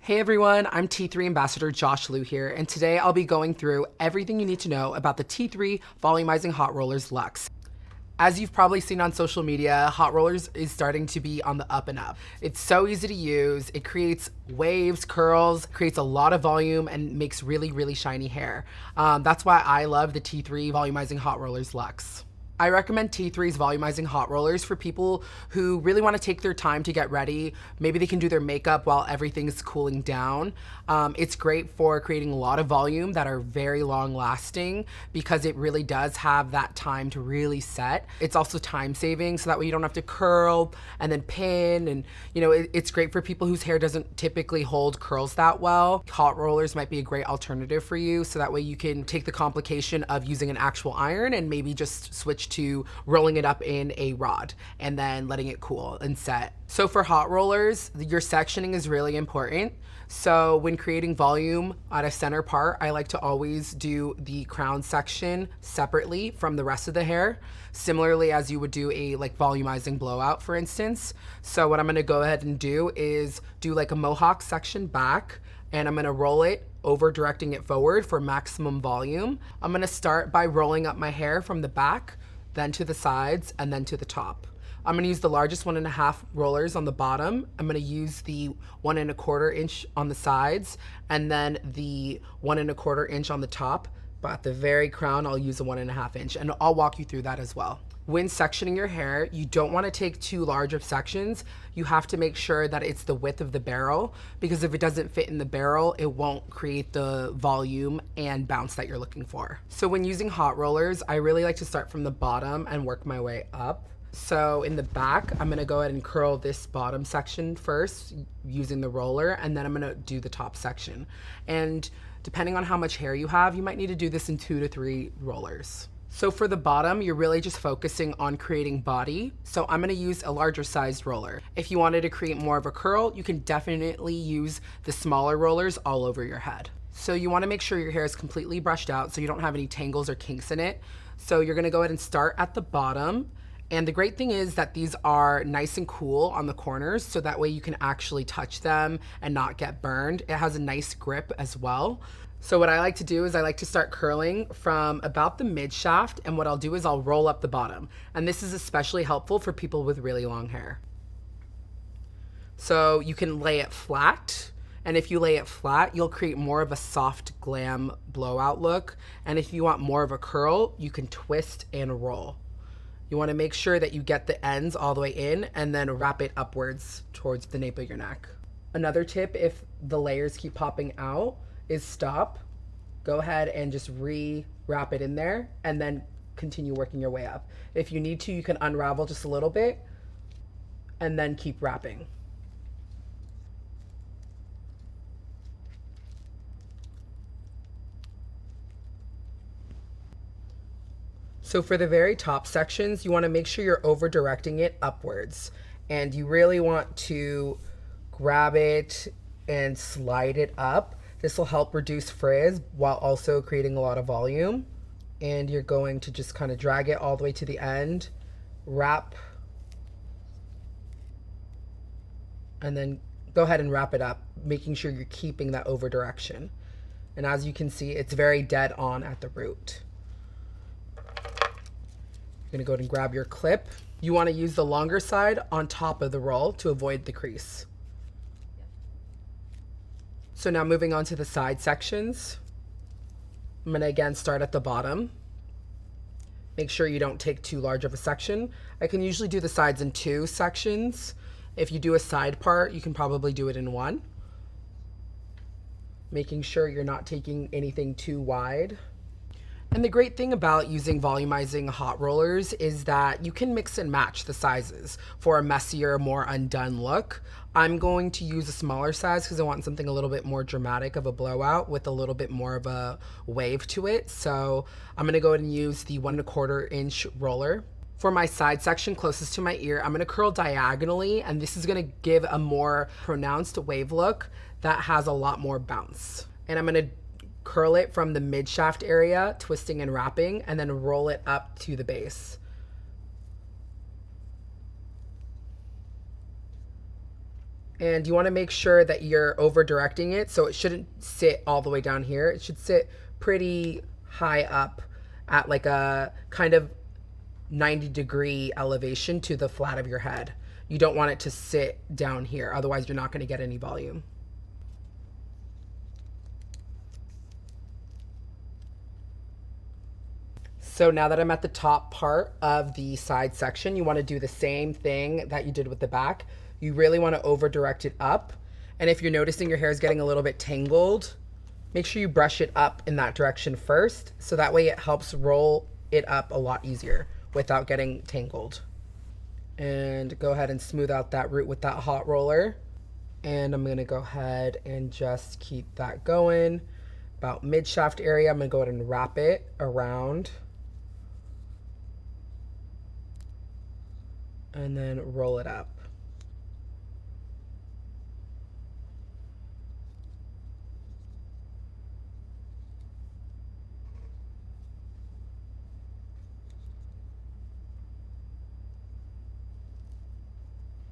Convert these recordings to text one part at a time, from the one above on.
Hey everyone, I'm T3 Ambassador Josh Liu here, and today I'll be going through everything you need to know about the T3 Volumizing Hot Rollers Luxe. As you've probably seen on social media, hot rollers is starting to be on the up and up. It's so easy to use, it creates waves, curls, creates a lot of volume, and makes really, really shiny hair. That's why I love the T3 Volumizing Hot Rollers Luxe. I recommend T3's Volumizing Hot Rollers for people who really want to take their time to get ready. Maybe they can do their makeup while everything's cooling down. It's great for creating a lot of volume that are very long lasting because it really does have that time to really set. It's also time saving, so that way you don't have to curl and then pin, and it's great for people whose hair doesn't typically hold curls that well. Hot rollers might be a great alternative for you, so that way you can take the complication of using an actual iron and maybe just switch to rolling it up in a rod and then letting it cool and set. So for hot rollers, your sectioning is really important. So when creating volume at a center part, I like to always do the crown section separately from the rest of the hair, similarly as you would do a volumizing blowout, for instance. So what I'm gonna go ahead and do is do like a mohawk section back, and I'm gonna roll it over, directing it forward for maximum volume. I'm gonna start by rolling up my hair from the back, then to the sides, and then to the top. I'm gonna use the largest 1.5 rollers on the bottom. I'm gonna use the 1.25 inch on the sides, and then the 1.25 inch on the top. But at the very crown, I'll use a 1.5 inch, and I'll walk you through that as well. When sectioning your hair, you don't wanna take too large of sections. You have to make sure that it's the width of the barrel, because if it doesn't fit in the barrel, it won't create the volume and bounce that you're looking for. So when using hot rollers, I really like to start from the bottom and work my way up. So in the back, I'm gonna go ahead and curl this bottom section first using the roller, and then I'm gonna do the top section. And depending on how much hair you have, you might need to do this in 2 to 3 rollers. So for the bottom, you're really just focusing on creating body. So I'm gonna use a larger sized roller. If you wanted to create more of a curl, you can definitely use the smaller rollers all over your head. So you wanna make sure your hair is completely brushed out so you don't have any tangles or kinks in it. So you're gonna go ahead and start at the bottom. And the great thing is that these are nice and cool on the corners, so that way you can actually touch them and not get burned. It has a nice grip as well. So what I like to do is I like to start curling from about the mid shaft, and what I'll do is I'll roll up the bottom. And this is especially helpful for people with really long hair. So you can lay it flat, and if you lay it flat, you'll create more of a soft glam blowout look. And if you want more of a curl, you can twist and roll. You wanna make sure that you get the ends all the way in and then wrap it upwards towards the nape of your neck. Another tip, if the layers keep popping out, is stop, go ahead and just re-wrap it in there, and then continue working your way up. If you need to, you can unravel just a little bit and then keep wrapping. So for the very top sections, you wanna make sure you're over directing it upwards, and you really want to grab it and slide it up. This will help reduce frizz while also creating a lot of volume. And you're going to just kind of drag it all the way to the end, wrap, and then go ahead and wrap it up, making sure you're keeping that over direction. And as you can see, it's very dead on at the root. You're gonna go ahead and grab your clip. You wanna use the longer side on top of the roll to avoid the crease. So now moving on to the side sections. I'm gonna again start at the bottom. Make sure you don't take too large of a section. I can usually do the sides in 2 sections. If you do a side part, you can probably do it in 1. Making sure you're not taking anything too wide. And the great thing about using volumizing hot rollers is that you can mix and match the sizes for a messier, more undone look. I'm going to use a smaller size because I want something a little bit more dramatic of a blowout with a little bit more of a wave to it. So I'm gonna go ahead and use the 1.25 inch roller. For my side section closest to my ear, I'm gonna curl diagonally, and this is gonna give a more pronounced wave look that has a lot more bounce. And I'm gonna curl it from the mid shaft area, twisting and wrapping, and then roll it up to the base. And you want to make sure that you're over directing it, so it shouldn't sit all the way down here. It should sit pretty high up at like a kind of 90-degree elevation to the flat of your head. You don't want it to sit down here, otherwise you're not going to get any volume. So now that I'm at the top part of the side section, you want to do the same thing that you did with the back. You really want to over direct it up. And if you're noticing your hair is getting a little bit tangled, make sure you brush it up in that direction first, so that way it helps roll it up a lot easier without getting tangled. And go ahead and smooth out that root with that hot roller. And I'm going to go ahead and just keep that going. About mid shaft area, I'm going to go ahead and wrap it around. And then roll it up.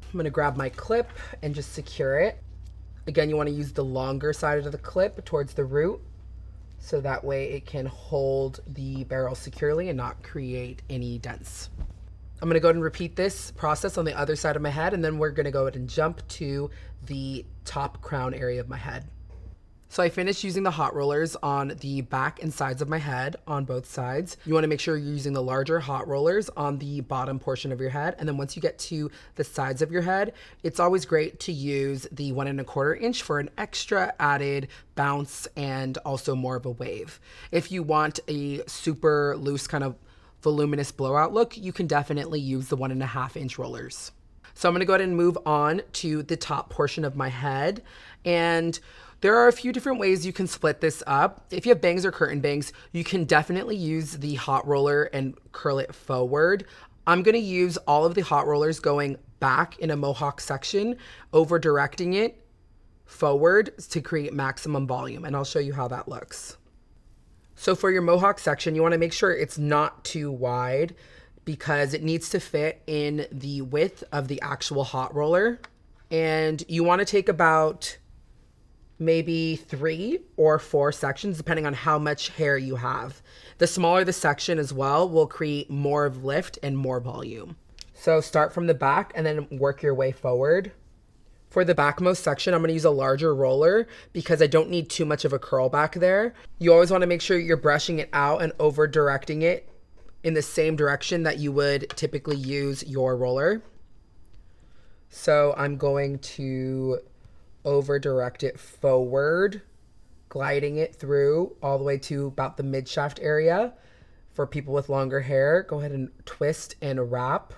I'm going to grab my clip and just secure it. Again, you want to use the longer side of the clip towards the root, so that way it can hold the barrel securely and not create any dents. I'm going to go ahead and repeat this process on the other side of my head, and then we're going to go ahead and jump to the top crown area of my head. So I finished using the hot rollers on the back and sides of my head on both sides. You want to make sure you're using the larger hot rollers on the bottom portion of your head. And then once you get to the sides of your head, it's always great to use the 1¼ inch for an extra added bounce and also more of a wave. If you want a super loose kind of voluminous blowout look, you can definitely use the 1½ inch rollers. So I'm going to go ahead and move on to the top portion of my head. And there are a few different ways you can split this up. If you have bangs or curtain bangs, you can definitely use the hot roller and curl it forward. I'm going to use all of the hot rollers going back in a mohawk section, over directing it forward to create maximum volume. And I'll show you how that looks. So for your mohawk section, you want to make sure it's not too wide because it needs to fit in the width of the actual hot roller. And you want to take about maybe 3 or 4 sections, depending on how much hair you have. The smaller the section as well will create more of lift and more volume. So start from the back and then work your way forward. For the backmost section, I'm going to use a larger roller because I don't need too much of a curl back there. You always want to make sure you're brushing it out and over directing it in the same direction that you would typically use your roller. So I'm going to over direct it forward, gliding it through all the way to about the mid shaft area. For people with longer hair, go ahead and twist and wrap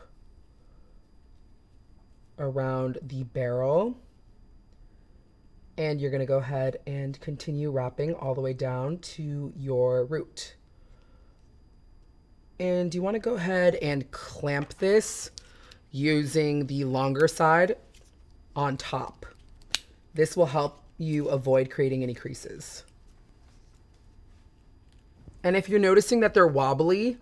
around the barrel. And you're going to go ahead and continue wrapping all the way down to your root. And you want to go ahead and clamp this using the longer side on top. This will help you avoid creating any creases. And if you're noticing that they're wobbly,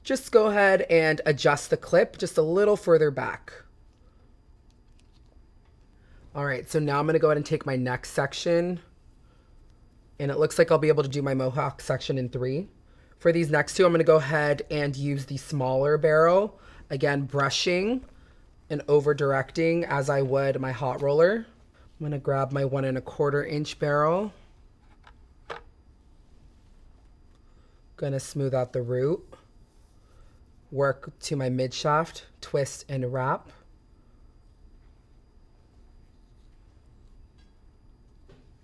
just go ahead and adjust the clip just a little further back. All right, so now I'm going to go ahead and take my next section. And it looks like I'll be able to do my mohawk section in 3. For these next 2, I'm going to go ahead and use the smaller barrel. Again, brushing and over directing as I would my hot roller. I'm going to grab my 1¼ inch barrel. Going to smooth out the root. Work to my mid shaft, twist and wrap.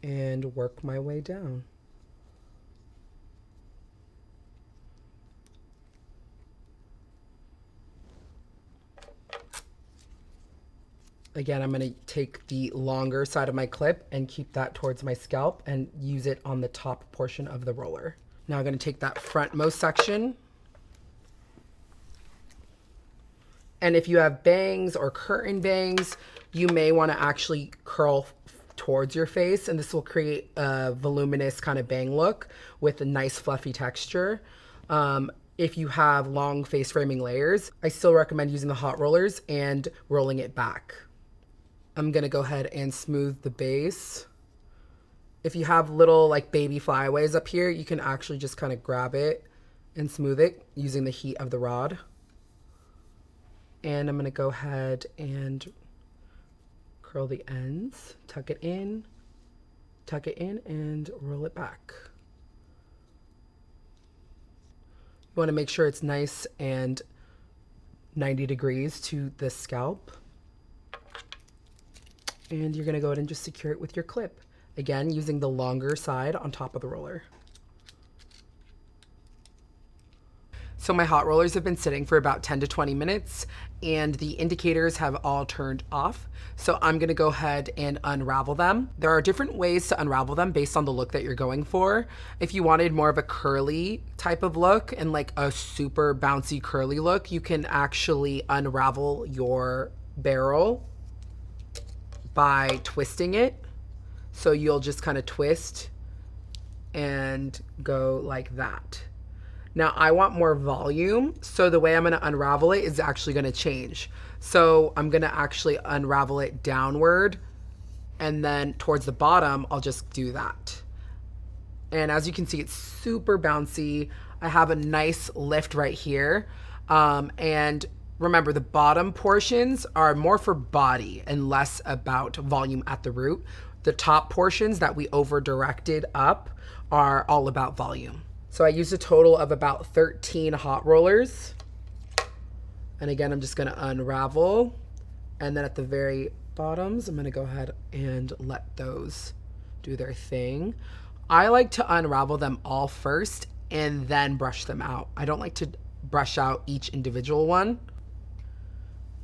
And work my way down. Again, I'm going to take the longer side of my clip and keep that towards my scalp and use it on the top portion of the roller. Now I'm going to take that frontmost section. And if you have bangs or curtain bangs, you may want to actually curl towards your face, and this will create a voluminous kind of bang look with a nice fluffy texture. If you have long face framing layers, I still recommend using the hot rollers and rolling it back. I'm gonna go ahead and smooth the base. If you have little like baby flyaways up here, you can actually just kind of grab it and smooth it using the heat of the rod. And I'm gonna go ahead and curl the ends, tuck it in, and roll it back. You wanna make sure it's nice and 90 degrees to the scalp. And you're gonna go ahead and just secure it with your clip. Again, using the longer side on top of the roller. So my hot rollers have been sitting for about 10 to 20 minutes and the indicators have all turned off. So I'm gonna go ahead and unravel them. There are different ways to unravel them based on the look that you're going for. If you wanted more of a curly type of look and like a super bouncy curly look, you can actually unravel your barrel by twisting it. So you'll just kind of twist and go like that. Now I want more volume, so the way I'm gonna unravel it is actually gonna change. So I'm gonna actually unravel it downward and then towards the bottom, I'll just do that. And as you can see, it's super bouncy. I have a nice lift right here. And remember, the bottom portions are more for body and less about volume at the root. The top portions that we over directed up are all about volume. So I used a total of about 13 hot rollers. And again, I'm just gonna unravel. And then at the very bottoms, I'm gonna go ahead and let those do their thing. I like to unravel them all first and then brush them out. I don't like to brush out each individual one.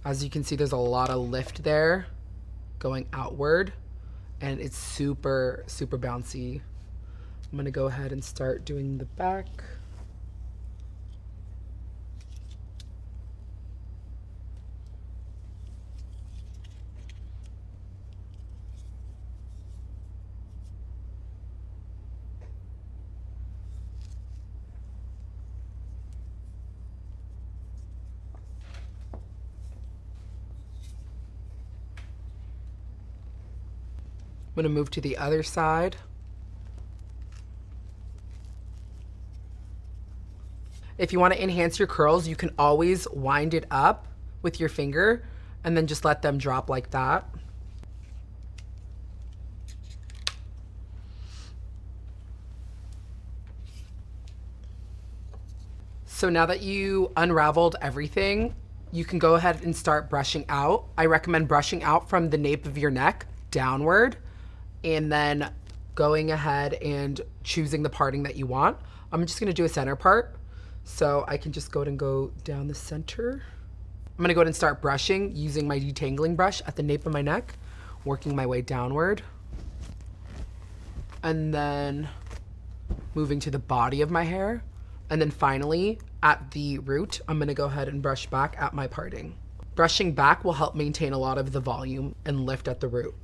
As you can see, there's a lot of lift there going outward. And it's super, super bouncy. I'm gonna go ahead and start doing the back. I'm gonna move to the other side. If you wanna enhance your curls, you can always wind it up with your finger and then just let them drop like that. So now that you unraveled everything, you can go ahead and start brushing out. I recommend brushing out from the nape of your neck downward, and then going ahead and choosing the parting that you want. I'm just gonna do a center part. So I can just go ahead and go down the center. I'm gonna go ahead and start brushing using my detangling brush at the nape of my neck, working my way downward. And then moving to the body of my hair. And then finally, at the root, I'm gonna go ahead and brush back at my parting. Brushing back will help maintain a lot of the volume and lift at the root.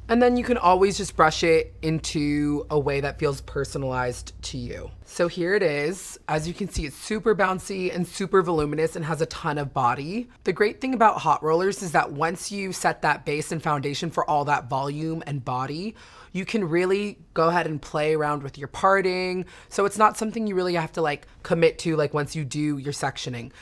And then you can always just brush it into a way that feels personalized to you. So here it is. As you can see, it's super bouncy and super voluminous and has a ton of body. The great thing about hot rollers is that once you set that base and foundation for all that volume and body, you can really go ahead and play around with your parting. So it's not something you really have to like commit to like once you do your sectioning.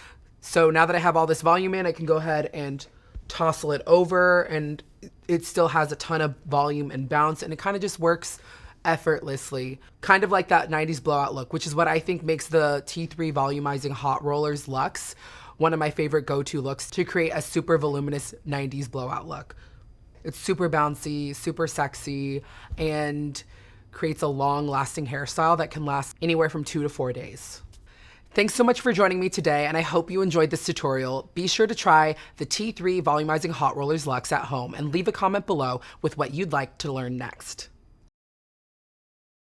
So now that I have all this volume in, I can go ahead and tousle it over, and it still has a ton of volume and bounce, and it kind of just works effortlessly. Kind of like that 90s blowout look, which is what I think makes the T3 Volumizing Hot Rollers Luxe one of my favorite go-to looks to create a super voluminous 90s blowout look. It's super bouncy, super sexy, and creates a long-lasting hairstyle that can last anywhere from 2 to 4 days. Thanks so much for joining me today, and I hope you enjoyed this tutorial. Be sure to try the T3 Volumizing Hot Rollers Luxe at home and leave a comment below with what you'd like to learn next.